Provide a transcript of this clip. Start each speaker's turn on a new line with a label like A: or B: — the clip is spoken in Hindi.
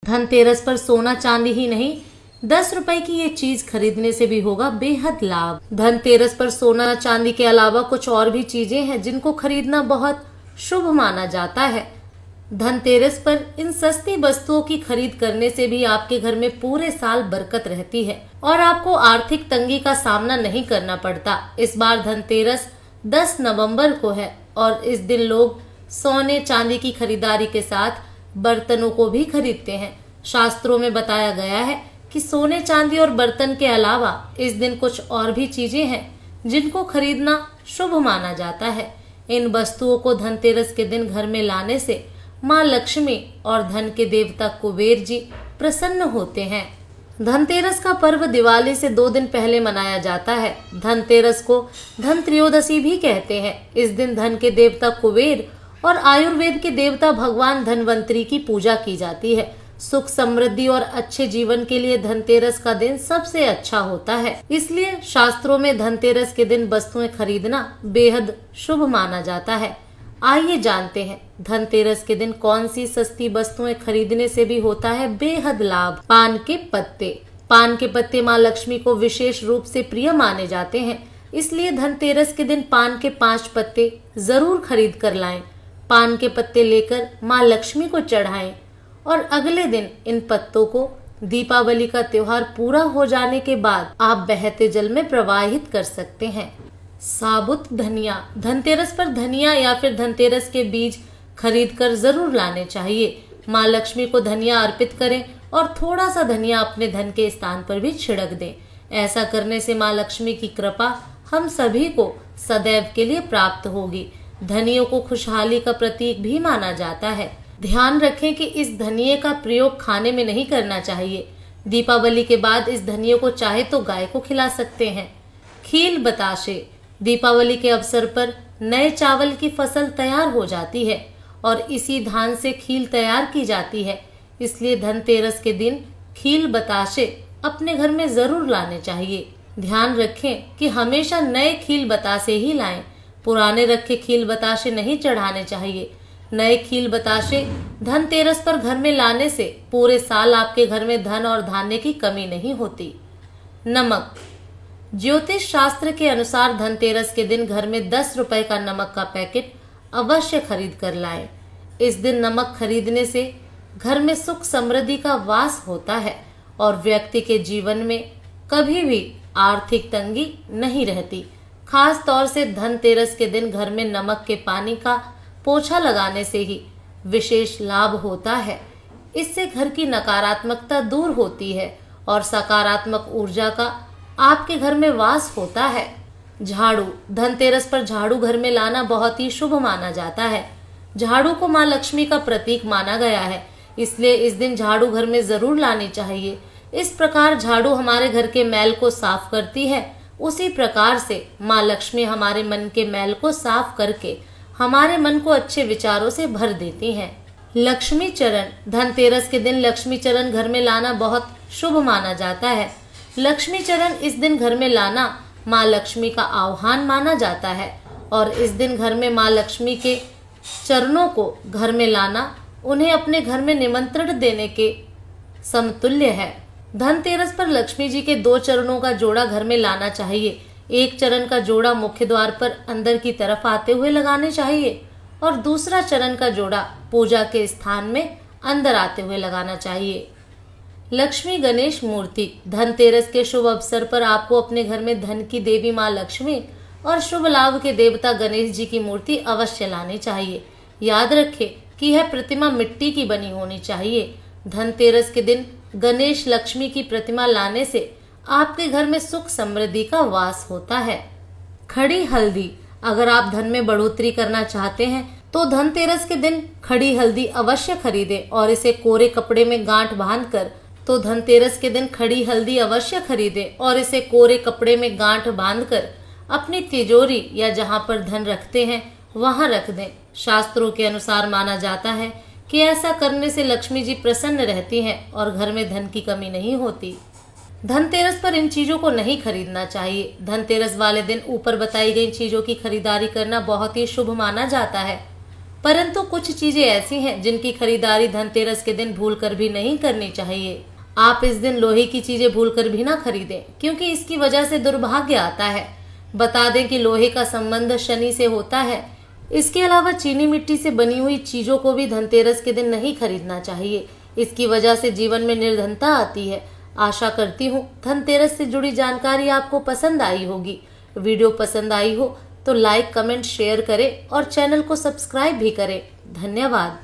A: धनतेरस पर सोना चांदी ही नहीं, 10 रुपए की ये चीज खरीदने से भी होगा बेहद लाभ। धनतेरस पर सोना चांदी के अलावा कुछ और भी चीजें हैं जिनको खरीदना बहुत शुभ माना जाता है। धनतेरस पर इन सस्ती वस्तुओं की खरीद करने से भी आपके घर में पूरे साल बरकत रहती है और आपको आर्थिक तंगी का सामना नहीं करना पड़ता। इस बार धनतेरस 10 नवंबर को है और इस दिन लोग सोने चांदी की खरीदारी के साथ बर्तनों को भी खरीदते हैं। शास्त्रों में बताया गया है कि सोने चांदी और बर्तन के अलावा इस दिन कुछ और भी चीजें हैं जिनको खरीदना शुभ माना जाता है। इन वस्तुओं को धनतेरस के दिन घर में लाने से माँ लक्ष्मी और धन के देवता कुबेर जी प्रसन्न होते हैं। धनतेरस का पर्व दिवाली से 2 दिन पहले मनाया जाता है। धनतेरस को धन त्रयोदशी भी कहते हैं। इस दिन धन के देवता कुबेर और आयुर्वेद के देवता भगवान धनवंतरी की पूजा की जाती है। सुख समृद्धि और अच्छे जीवन के लिए धनतेरस का दिन सबसे अच्छा होता है। इसलिए शास्त्रों में धनतेरस के दिन वस्तुएं खरीदना बेहद शुभ माना जाता है। आइए जानते हैं धनतेरस के दिन कौन सी सस्ती वस्तुएं खरीदने से भी होता है बेहद लाभ। पान के पत्ते। पान के पत्ते माँ लक्ष्मी को विशेष रूप से प्रिय माने जाते हैं, इसलिए धनतेरस के दिन पान के 5 पत्ते जरूर खरीद कर लाएं। पान के पत्ते लेकर माँ लक्ष्मी को चढ़ाएं और अगले दिन इन पत्तों को दीपावली का त्योहार पूरा हो जाने के बाद आप बहते जल में प्रवाहित कर सकते हैं। साबुत धनिया। धनतेरस पर धनिया या फिर धनतेरस के बीज खरीद कर जरूर लाने चाहिए। माँ लक्ष्मी को धनिया अर्पित करें और थोड़ा सा धनिया अपने धन के स्थान पर भी छिड़क दें। ऐसा करने से माँ लक्ष्मी की कृपा हम सभी को सदैव के लिए प्राप्त होगी। धनियों को खुशहाली का प्रतीक भी माना जाता है। ध्यान रखें कि इस धनिये का प्रयोग खाने में नहीं करना चाहिए। दीपावली के बाद इस धनिये को चाहे तो गाय को खिला सकते हैं। खील बताशे। दीपावली के अवसर पर नए चावल की फसल तैयार हो जाती है और इसी धान से खील तैयार की जाती है। इसलिए धनतेरस के दिन खील बताशे अपने घर में जरूर लाने चाहिए। ध्यान रखें कि हमेशा नए खील बताशे ही लाएं। पुराने रखे खील बताशे नहीं चढ़ाने चाहिए। नए खील बताशे धनतेरस पर घर में लाने से पूरे साल आपके घर में धन और धान्य की कमी नहीं होती। नमक। ज्योतिष शास्त्र के अनुसार धनतेरस के दिन घर में 10 रुपए का नमक का पैकेट अवश्य खरीद कर लाएं। इस दिन नमक खरीदने से घर में सुख समृद्धि का वास होता है और व्यक्ति के जीवन में कभी भी आर्थिक तंगी नहीं रहती। खास तौर से धनतेरस के दिन घर में नमक के पानी का पोछा लगाने से ही विशेष लाभ होता है। इससे घर की नकारात्मकता दूर होती है और सकारात्मक ऊर्जा का आपके घर में वास होता है। झाड़ू। धनतेरस पर झाड़ू घर में लाना बहुत ही शुभ माना जाता है। झाड़ू को माँ लक्ष्मी का प्रतीक माना गया है, इसलिए इस दिन झाड़ू घर में जरूर लानी चाहिए। इस प्रकार झाड़ू हमारे घर के मैल को साफ करती है। उसी प्रकार से माँ लक्ष्मी हमारे मन के मैल को साफ करके हमारे मन को अच्छे विचारों से भर देती हैं। लक्ष्मी चरण। धनतेरस के दिन लक्ष्मी चरण घर में लाना बहुत शुभ माना जाता है। लक्ष्मी चरण इस दिन घर में लाना माँ लक्ष्मी का आह्वान माना जाता है और इस दिन घर में माँ लक्ष्मी के चरणों को घर में लाना उन्हें अपने घर में निमंत्रण देने के समतुल्य है। धनतेरस पर लक्ष्मी जी के 2 चरणों का जोड़ा घर में लाना चाहिए। एक चरण का जोड़ा मुख्य द्वार पर अंदर की तरफ आते हुए लगाने चाहिए और दूसरा चरण का जोड़ा पूजा के स्थान में अंदर आते हुए लगाना चाहिए। लक्ष्मी गणेश मूर्ति। धनतेरस के शुभ अवसर पर आपको अपने घर में धन की देवी माँ लक्ष्मी और शुभ लाभ के देवता गणेश जी की मूर्ति अवश्य लानी चाहिए। याद रखें कि यह प्रतिमा मिट्टी की बनी होनी चाहिए। धनतेरस के दिन गणेश लक्ष्मी की प्रतिमा लाने से आपके घर में सुख समृद्धि का वास होता है। खड़ी हल्दी। अगर आप धन में बढ़ोतरी करना चाहते हैं तो धनतेरस के दिन खड़ी हल्दी अवश्य खरीदें और इसे कोरे कपड़े में गांठ बांधकर अपनी तिजोरी या जहां पर धन रखते हैं वहां रख दें। शास्त्रों के अनुसार माना जाता है कि ऐसा करने से लक्ष्मी जी प्रसन्न रहती हैं और घर में धन की कमी नहीं होती। धनतेरस पर इन चीजों को नहीं खरीदना चाहिए। धनतेरस वाले दिन ऊपर बताई गई चीजों की खरीदारी करना बहुत ही शुभ माना जाता है परंतु कुछ चीजें ऐसी हैं जिनकी खरीदारी धनतेरस के दिन भूलकर भी नहीं करनी चाहिए। आप इस दिन लोहे की चीजें भूलकर भी ना खरीदें, क्योंकि इसकी वजह से दुर्भाग्य आता है। बता दें कि लोहे का संबंध शनि से होता है। इसके अलावा चीनी मिट्टी से बनी हुई चीजों को भी धनतेरस के दिन नहीं खरीदना चाहिए। इसकी वजह से जीवन में निर्धनता आती है। आशा करती हूँ धनतेरस से जुड़ी जानकारी आपको पसंद आई होगी। वीडियो पसंद आई हो तो लाइक, कमेंट, शेयर करें और चैनल को सब्सक्राइब भी करें। धन्यवाद।